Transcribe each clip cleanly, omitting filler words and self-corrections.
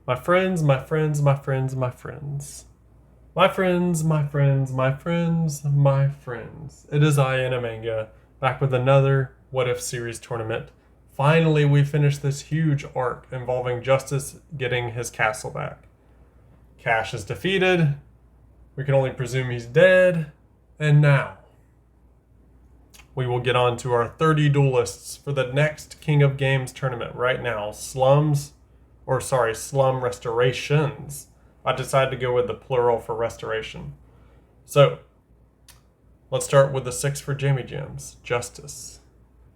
My friends, my friends, my friends, my friends. My friends, my friends, my friends, my friends. It is I, Manga, back with another What If series tournament. Finally, we finished this huge arc involving Justice getting his castle back. Cash is defeated. We can only presume he's dead. And now, we will get on to our 30 duelists for the next King of Games tournament right now. Slum restorations. I decided to go with the plural for restoration. So, let's start with the 6 for Jamie Gems, Justice.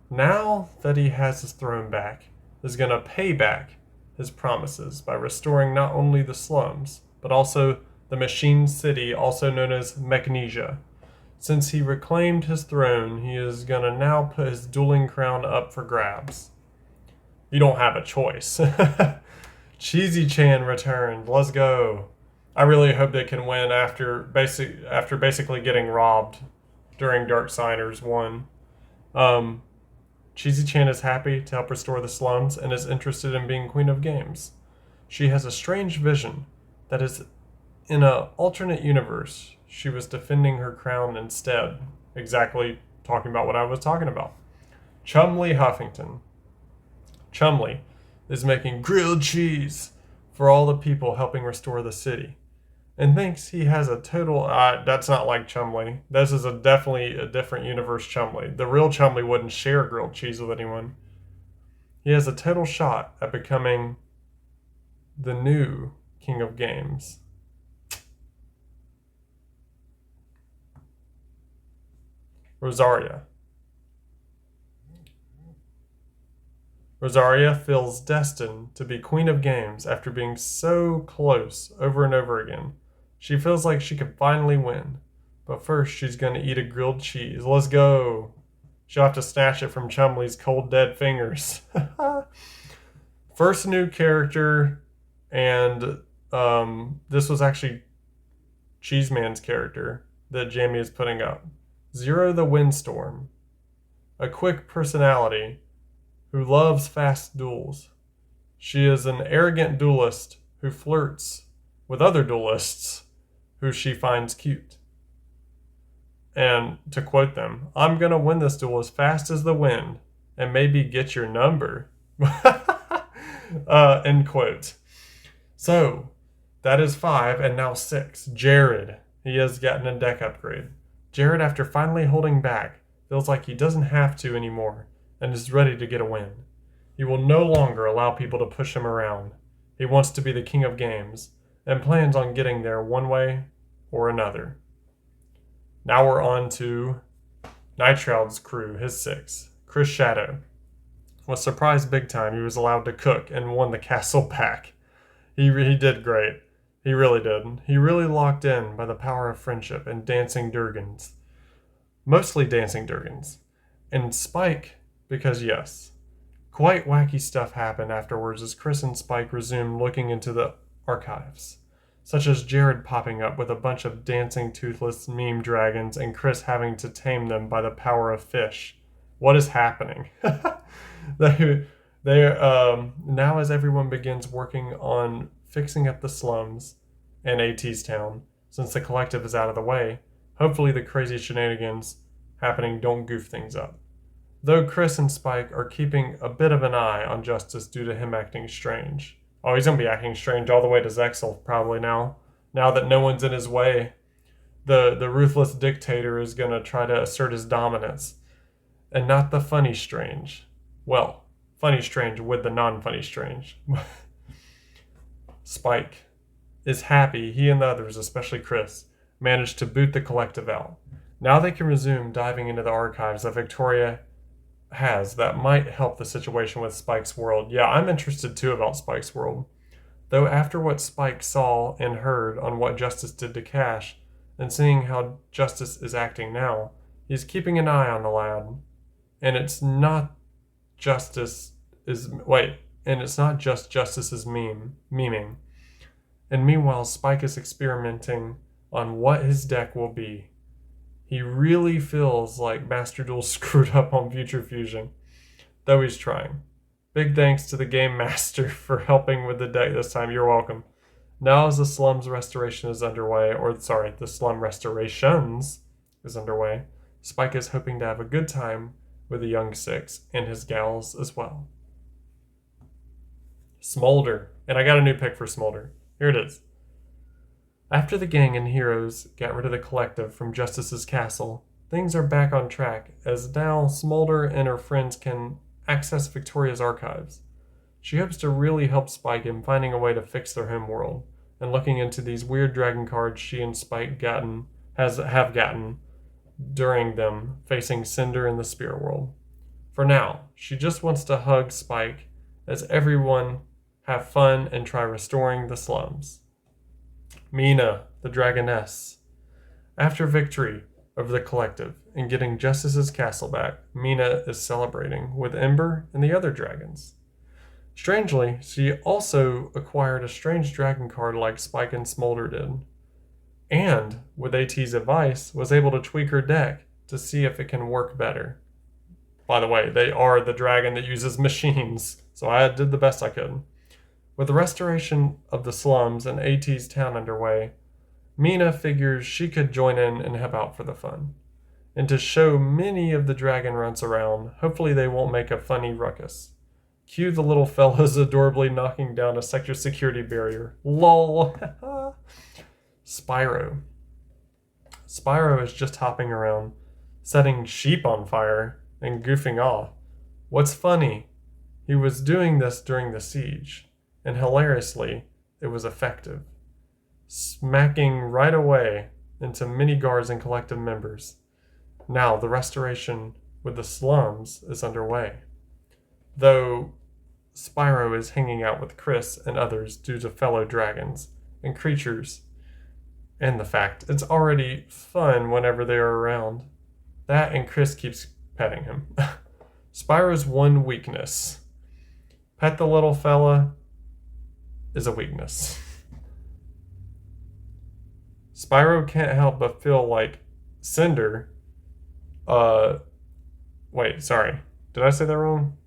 Now that he has his throne back, is going to pay back his promises by restoring not only the slums, but also the Machine City, also known as Magnesia. Since he reclaimed his throne, he is going to now put his dueling crown up for grabs. You don't have a choice. Cheesy Chan returned. Let's go. I really hope they can win after basically getting robbed during Darksiders 1. Cheesy Chan is happy to help restore the slums and is interested in being Queen of Games. She has a strange vision that is in an alternate universe. She was defending her crown instead. Exactly talking about what I was talking about. Chumley Huffington. Chumley is making grilled cheese for all the people helping restore the city. And thinks he has a total... that's not like Chumley. This is definitely a different universe Chumley. The real Chumley wouldn't share grilled cheese with anyone. He has a total shot at becoming the new King of Games. Rosaria. Rosaria feels destined to be Queen of Games after being so close over and over again. She feels like she could finally win. But first, she's going to eat a grilled cheese. Let's go. She'll have to snatch it from Chumley's cold, dead fingers. First new character, and this was actually Cheeseman's character that Jamie is putting up. Zero the Windstorm. A quick personality who loves fast duels. She is an arrogant duelist who flirts with other duelists who she finds cute. And to quote them, I'm going to win this duel as fast as the wind and maybe get your number. End quote. So, that is 5 and now 6. Jared. He has gotten a deck upgrade. Jared, after finally holding back, feels like he doesn't have to anymore and is ready to get a win. He will no longer allow people to push him around. He wants to be the King of Games and plans on getting there one way or another. Now we're on to Nitrod's crew, his 6. Chris Shadow was surprised big time he was allowed to cook and won the castle back. He did great. He really did. He really locked in by the power of friendship and dancing Durgans. Mostly dancing Durgans. And Spike, because yes, quite wacky stuff happened afterwards as Chris and Spike resumed looking into the archives, such as Jared popping up with a bunch of dancing toothless meme dragons and Chris having to tame them by the power of fish. What is happening? Now as everyone begins working on fixing up the slums and AT's town, since the collective is out of the way, hopefully the crazy shenanigans happening don't goof things up. Though Chris and Spike are keeping a bit of an eye on Justice due to him acting strange. Oh, he's going to be acting strange all the way to Zexel probably now. Now that no one's in his way, the ruthless dictator is going to try to assert his dominance. And not the funny strange. Well, funny strange with the non-funny strange. Spike is happy he and the others, especially Chris, managed to boot the collective out. Now they can resume diving into the archives that Victoria has that might help the situation with Spike's world. Yeah, I'm interested too about Spike's world. Though after what Spike saw and heard on what Justice did to Cash, and seeing how Justice is acting now, he's keeping an eye on the lad. And it's not Justice's memeing. And meanwhile, Spike is experimenting on what his deck will be. He really feels like Master Duel screwed up on Future Fusion, though he's trying. Big thanks to the game master for helping with the deck this time. You're welcome. Now as the slums restoration is underway, the slum restorations is underway, Spike is hoping to have a good time with the young six and his gals as well. Smolder. And I got a new pick for Smolder. Here it is. After the gang and heroes got rid of the collective from Justice's castle, things are back on track as now Smolder and her friends can access Victoria's archives. She hopes to really help Spike in finding a way to fix their home world and looking into these weird dragon cards she and Spike have gotten during them facing Cinder in the spirit world. For now, she just wants to hug Spike as everyone have fun and try restoring the slums. Mina, the dragoness. After victory over the collective and getting Justice's castle back, Mina is celebrating with Ember and the other dragons. Strangely, she also acquired a strange dragon card like Spike and Smolder did, and, with AT's advice, was able to tweak her deck to see if it can work better. By the way, they are the dragon that uses machines, so I did the best I could. With the restoration of the slums and AT's town underway, Mina figures she could join in and help out for the fun. And to show many of the dragon runs around, hopefully they won't make a funny ruckus. Cue the little fellows adorably knocking down a sector security barrier. LOL. Spyro. Spyro is just hopping around, setting sheep on fire and goofing off. What's funny, he was doing this during the siege, and hilariously, it was effective. Smacking right away into many guards and collective members. Now the restoration with the slums is underway. Though Spyro is hanging out with Chris and others due to fellow dragons and creatures, and the fact it's already fun whenever they are around. That and Chris keeps petting him. Spyro's one weakness. Pet the little fella is a weakness. Spyro can't help but feel like Cinder. Wait, sorry. Did I say that wrong?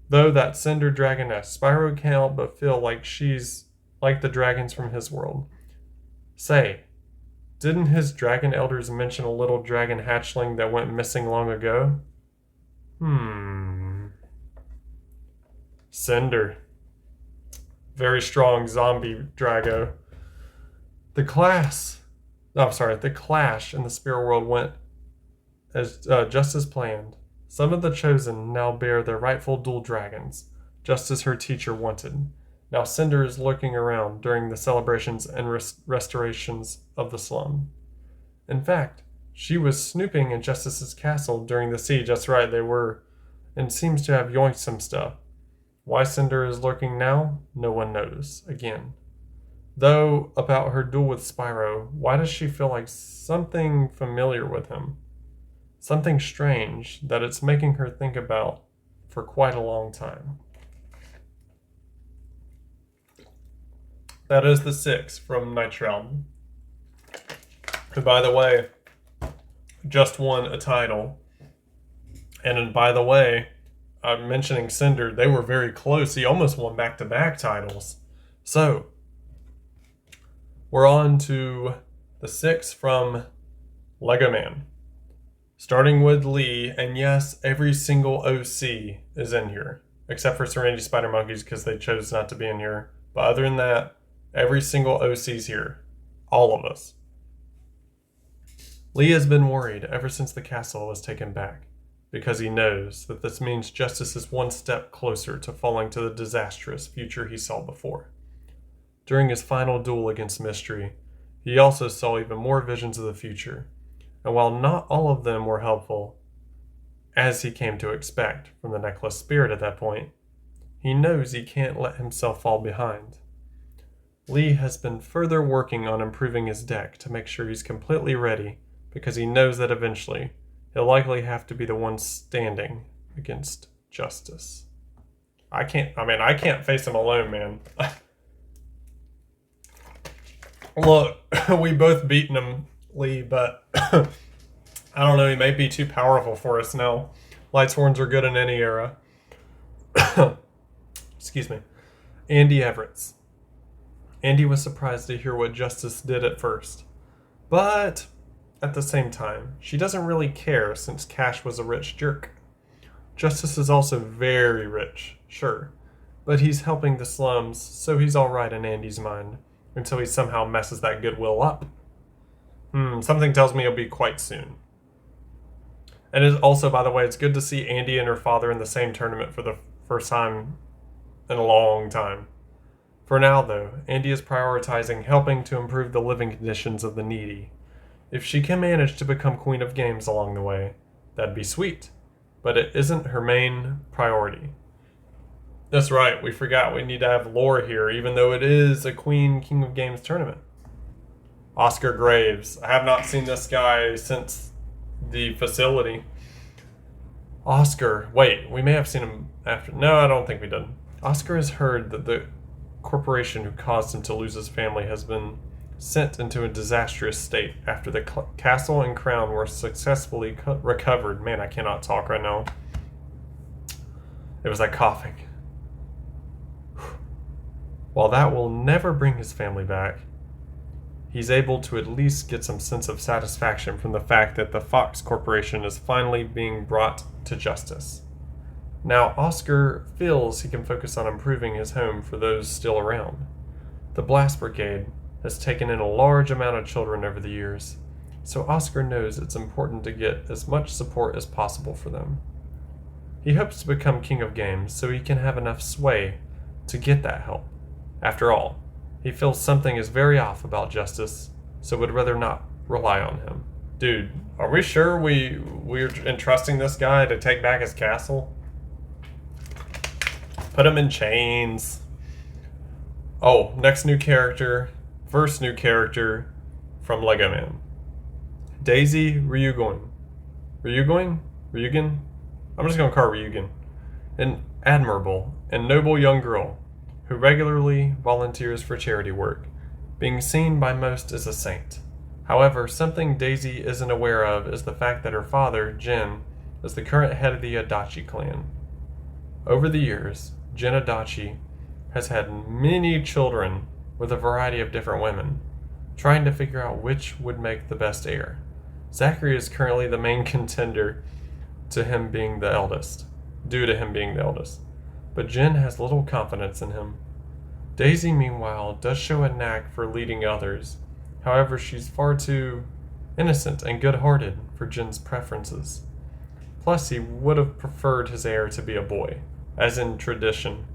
Though that Cinder dragoness, Spyro can't help but feel like she's like the dragons from his world. Say, didn't his dragon elders mention a little dragon hatchling that went missing long ago? Cinder. Very strong zombie Drago. The clash in the spirit world went as just as planned. Some of the chosen now bear their rightful dual dragons, just as her teacher wanted. Now Cinder is lurking around during the celebrations and restorations of the slum. In fact, she was snooping in Justice's castle during the siege. That's right, they were, and seems to have yoinked some stuff. Why Cinder is lurking now, no one knows. Again. Though, about her duel with Spyro, why does she feel like something familiar with him? Something strange that it's making her think about for quite a long time. That is the 6 from Nitram. Who, by the way, just won a title. And by the way, I'm mentioning Cinder, they were very close. He almost won back-to-back titles. So, we're on to the 6 from Lego Man. Starting with Lee, and yes, every single OC is in here. Except for Serenity Spider Monkeys because they chose not to be in here. But other than that, every single OC's here. All of us. Lee has been worried ever since the castle was taken back, because he knows that this means Justice is one step closer to falling to the disastrous future he saw before. During his final duel against Mystery, he also saw even more visions of the future, and while not all of them were helpful, as he came to expect from the Necklace Spirit at that point, he knows he can't let himself fall behind. Lee has been further working on improving his deck to make sure he's completely ready, because he knows that eventually he'll likely have to be the one standing against Justice. I can't face him alone, man. Look, we both beaten him, Lee, but I don't know, he may be too powerful for us now. Lights horns are good in any era. Excuse me. Andy Everett's. Andy was surprised to hear what Justice did at first. But at the same time, she doesn't really care since Cash was a rich jerk. Justice is also very rich, sure, but he's helping the slums, so he's alright in Andy's mind, until he somehow messes that goodwill up. Something tells me it'll be quite soon. And also, by the way, it's good to see Andy and her father in the same tournament for the first time in a long time. For now, though, Andy is prioritizing helping to improve the living conditions of the needy. If she can manage to become Queen of Games along the way, that'd be sweet. But it isn't her main priority. That's right, we forgot we need to have lore here, even though it is a King of Games tournament. Oscar Graves. I have not seen this guy since the facility. Oscar. Wait, we may have seen him after. No, I don't think we did. Oscar has heard that the corporation who caused him to lose his family has been sent into a disastrous state after the castle and crown were successfully recovered. Man, I cannot talk right now. It was like coughing. While that will never bring his family back, he's able to at least get some sense of satisfaction from the fact that the Fox Corporation is finally being brought to justice. Now, Oscar feels he can focus on improving his home for those still around. The Blast Brigade has taken in a large amount of children over the years, so Oscar knows it's important to get as much support as possible for them. He hopes to become King of Games so he can have enough sway to get that help. After all, he feels something is very off about Justice, so would rather not rely on him. Dude, are we sure we're entrusting this guy to take back his castle? Put him in chains. Oh, next new character. First new character from Lego Man. Daisy Ryugen. Ryugen? I'm just going to call her Ryugen. An admirable and noble young girl who regularly volunteers for charity work, being seen by most as a saint. However, something Daisy isn't aware of is the fact that her father, Jin, is the current head of the Adachi clan. Over the years, Jin Adachi has had many children with a variety of different women, trying to figure out which would make the best heir. Zachary is currently the main contender to him being the eldest, due to him being the eldest. But Jin has little confidence in him. Daisy, meanwhile, does show a knack for leading others. However, she's far too innocent and good-hearted for Jin's preferences. Plus, he would have preferred his heir to be a boy, as in tradition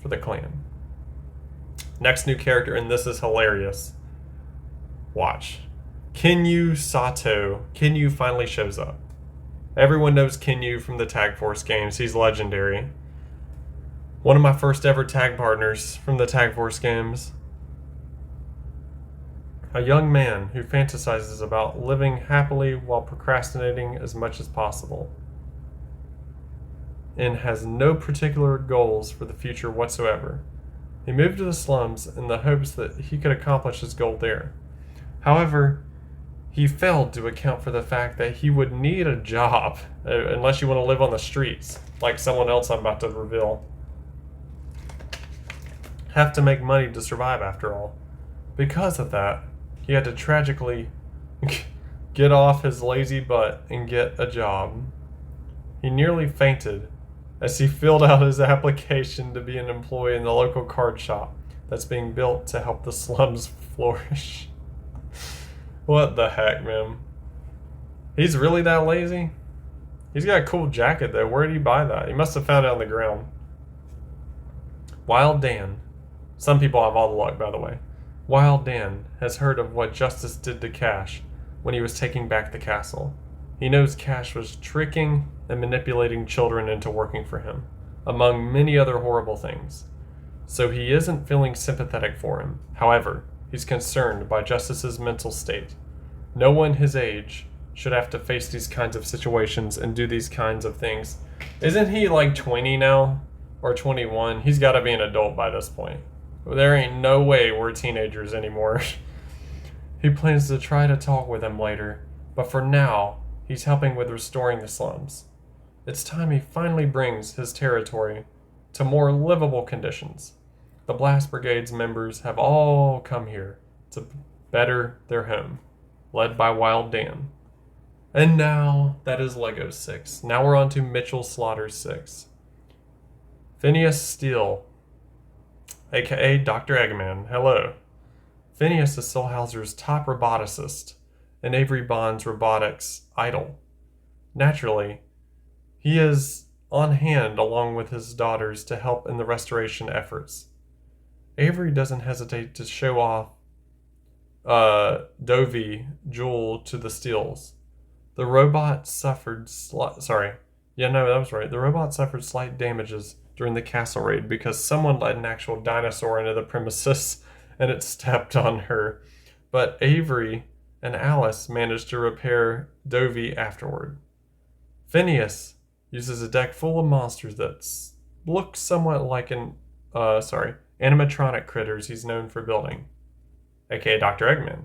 for the clan. Next new character, and this is hilarious. Watch. Kinyu Sato. Kinyu finally shows up. Everyone knows Kinyu from the Tag Force games. He's legendary. One of my first ever tag partners from the Tag Force games. A young man who fantasizes about living happily while procrastinating as much as possible, and has no particular goals for the future whatsoever. He moved to the slums in the hopes that he could accomplish his goal there. However, he failed to account for the fact that he would need a job, unless you want to live on the streets, like someone else I'm about to reveal. Have to make money to survive after all. Because of that, he had to tragically get off his lazy butt and get a job. He nearly fainted as he filled out his application to be an employee in the local card shop that's being built to help the slums flourish. What the heck, man? He's really that lazy? He's got a cool jacket, though. Where did he buy that? He must have found it on the ground. Wild Dan. Some people have all the luck, by the way. Wild Dan has heard of what Justice did to Cash when he was taking back the castle. He knows Cash was tricking and manipulating children into working for him, among many other horrible things. So he isn't feeling sympathetic for him. However, he's concerned by Justice's mental state. No one his age should have to face these kinds of situations and do these kinds of things. Isn't he like 20 now? Or 21? He's got to be an adult by this point. There ain't no way we're teenagers anymore. He plans to try to talk with him later, but for now, he's helping with restoring the slums. It's time he finally brings his territory to more livable conditions. The Blast Brigade's members have all come here to better their home, led by Wild Dan. And now that is Lego 6. Now we're on to Mitchell Slaughter 6. Phineas Steele, aka Dr. Eggman. Hello. Phineas is Solhauser's top roboticist and Avery Bond's robotics idol. Naturally, he is on hand along with his daughters to help in the restoration efforts. Avery doesn't hesitate to show off Dovey Jewel to the Steels. The robot suffered The robot suffered slight damages during the castle raid because someone let an actual dinosaur into the premises and it stepped on her. But Avery and Alice managed to repair Dovey afterward. Phineas uses a deck full of monsters that look somewhat like animatronic critters he's known for building, aka Dr. Eggman.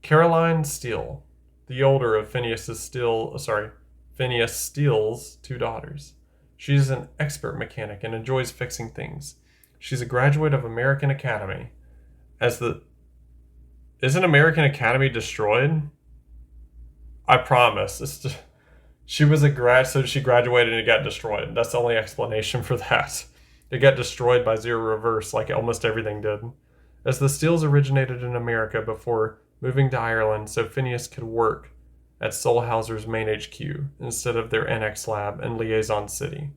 Caroline Steele, the older of Phineas Steele's two daughters. She's an expert mechanic and enjoys fixing things. She's a graduate of American Academy. Isn't American Academy destroyed? I promise. She was so she graduated and it got destroyed. That's the only explanation for that. It got destroyed by Zero Reverse like almost everything did. As the Steels originated in America before moving to Ireland so Phineas could work at Solhauser's main HQ instead of their NX lab in Liaison City,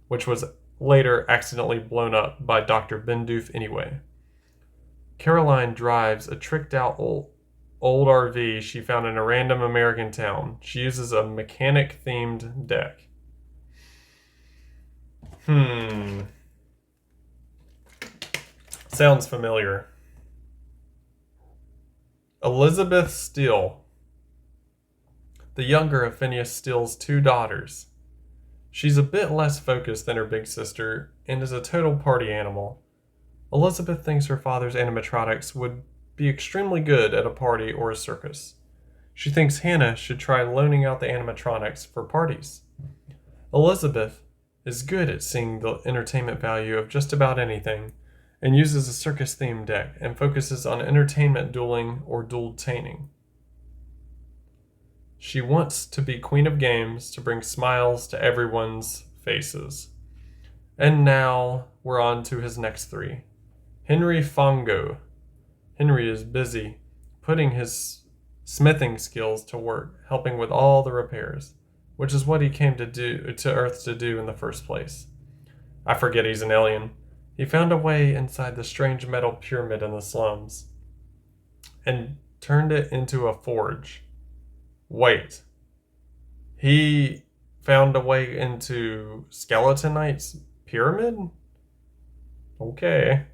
which was later accidentally blown up by Dr. Bendoof anyway. Caroline drives a tricked-out old RV she found in a random American town. She uses a mechanic-themed deck. Sounds familiar. Elizabeth Steele, the younger of Phineas Steele's two daughters. She's a bit less focused than her big sister and is a total party animal. Elizabeth thinks her father's animatronics would be extremely good at a party or a circus. She thinks Hannah should try loaning out the animatronics for parties. Elizabeth is good at seeing the entertainment value of just about anything and uses a circus-themed deck and focuses on entertainment dueling or dual-taining. She wants to be queen of games to bring smiles to everyone's faces. And now we're on to his next three. Henry Fongo. Henry is busy putting his smithing skills to work, helping with all the repairs, which is what he came to Earth to do in the first place. I forget he's an alien. He found a way inside the strange metal pyramid in the slums and turned it into a forge. Wait. He found a way into Skeleton Knight's pyramid? Okay.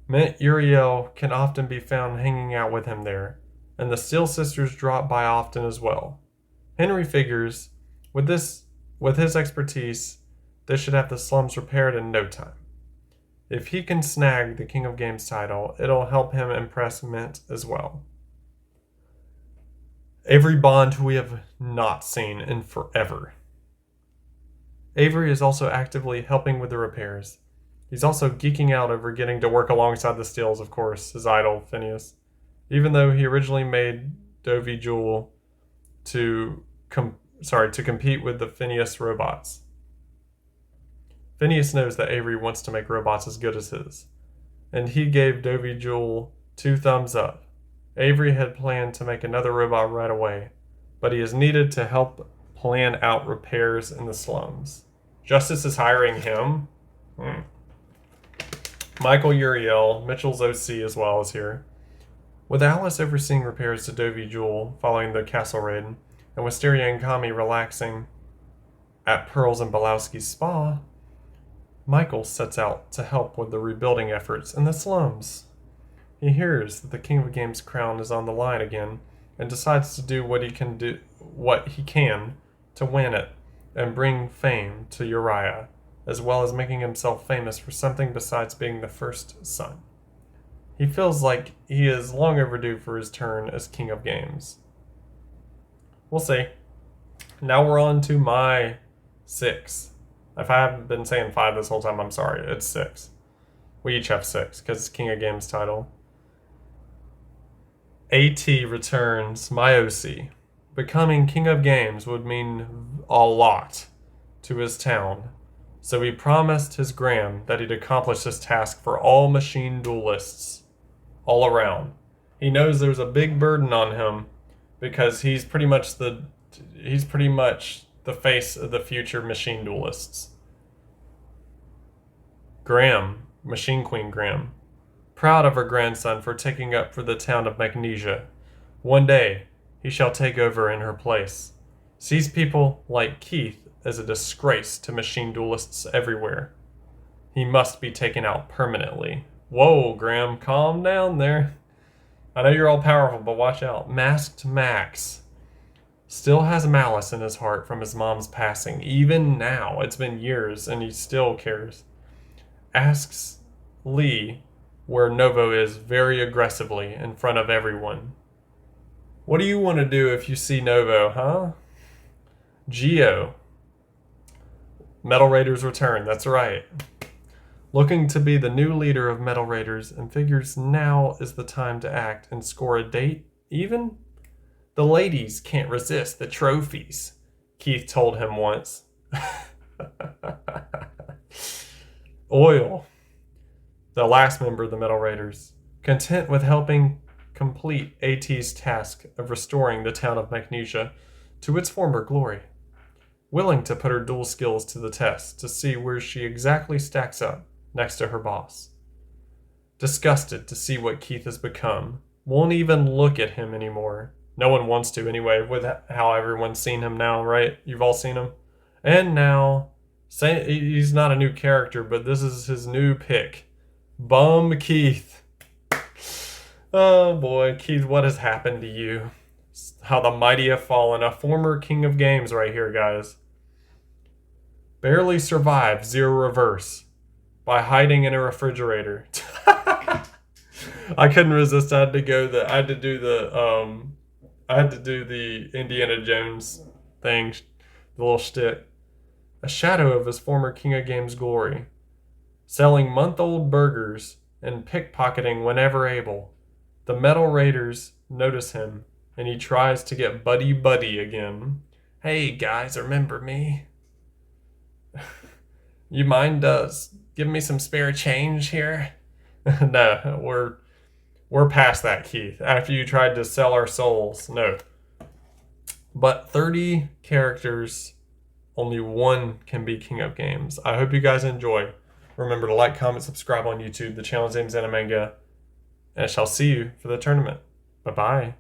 Mint Uriel can often be found hanging out with him there, and the Steel Sisters drop by often as well. Henry figures, with his expertise, they should have the slums repaired in no time. If he can snag the King of Games title, it'll help him impress Mint as well. Avery Bond, who we have not seen in forever. Avery is also actively helping with the repairs. He's also geeking out over getting to work alongside the Steels, of course, his idol, Phineas. Even though he originally made Dovey Jewel to compete with the Phineas robots. Phineas knows that Avery wants to make robots as good as his, and he gave Dovey Jewel 2 thumbs up. Avery had planned to make another robot right away, but he is needed to help plan out repairs in the slums. Justice is hiring him. Michael Uriel, Mitchell's OC as well, is here. With Alice overseeing repairs to Dovey Jewel following the castle raid, and Wisteria and Kami relaxing at Pearls and Belowski's spa, Michael sets out to help with the rebuilding efforts in the slums. He hears that the King of Games crown is on the line again, and decides to do what he can to win it and bring fame to Uriah, as well as making himself famous for something besides being the first son. He feels like he is long overdue for his turn as King of Games. We'll see. Now we're on to my 6. If I haven't been saying 5 this whole time, I'm sorry. It's 6. We each have 6 because it's King of Games title. AT returns Myosi. Becoming King of Games would mean a lot to his town, so he promised his Graham that he'd accomplish this task for all machine duelists all around. He knows there's a big burden on him because he's pretty much the face of the future machine duelists. Graham, Machine Queen Graham, proud of her grandson for taking up for the town of Magnesia. One day, he shall take over in her place. Sees people like Keith as a disgrace to machine duelists everywhere. He must be taken out permanently. Whoa, Graham, calm down there. I know you're all powerful, but watch out. Masked Max still has malice in his heart from his mom's passing. Even now, it's been years, and he still cares. Asks Lee where Novo is very aggressively in front of everyone. What do you want to do if you see Novo, huh? Geo. Metal Raiders return, that's right. Looking to be the new leader of Metal Raiders and figures now is the time to act and score a date even? The ladies can't resist the trophies, Keith told him once. Oil, the last member of the Metal Raiders, content with helping complete AT's task of restoring the town of Magnesia to its former glory. Willing to put her dual skills to the test to see where she exactly stacks up next to her boss. Disgusted to see what Keith has become. Won't even look at him anymore. No one wants to anyway, with how everyone's seen him now, right? You've all seen him. And now, he's not a new character, but this is his new pick. Bum Keith. Oh boy, Keith, what has happened to you? How the mighty have fallen. A former King of Games right here, guys. Barely survived Zero Reverse by hiding in a refrigerator. I couldn't resist. I had to do the Indiana Jones thing, the little shtick. A shadow of his former King of Games glory. Selling month-old burgers and pickpocketing whenever able. The Metal Raiders notice him, and he tries to get buddy-buddy again. Hey, guys, remember me? You mind giving me some spare change here? No, we're past that, Keith. After you tried to sell our souls. No. But 30 characters, only one can be King of Games. I hope you guys enjoy. Remember to like, comment, subscribe on YouTube. The channel's name's Animanga. And I shall see you for the tournament. Bye-bye.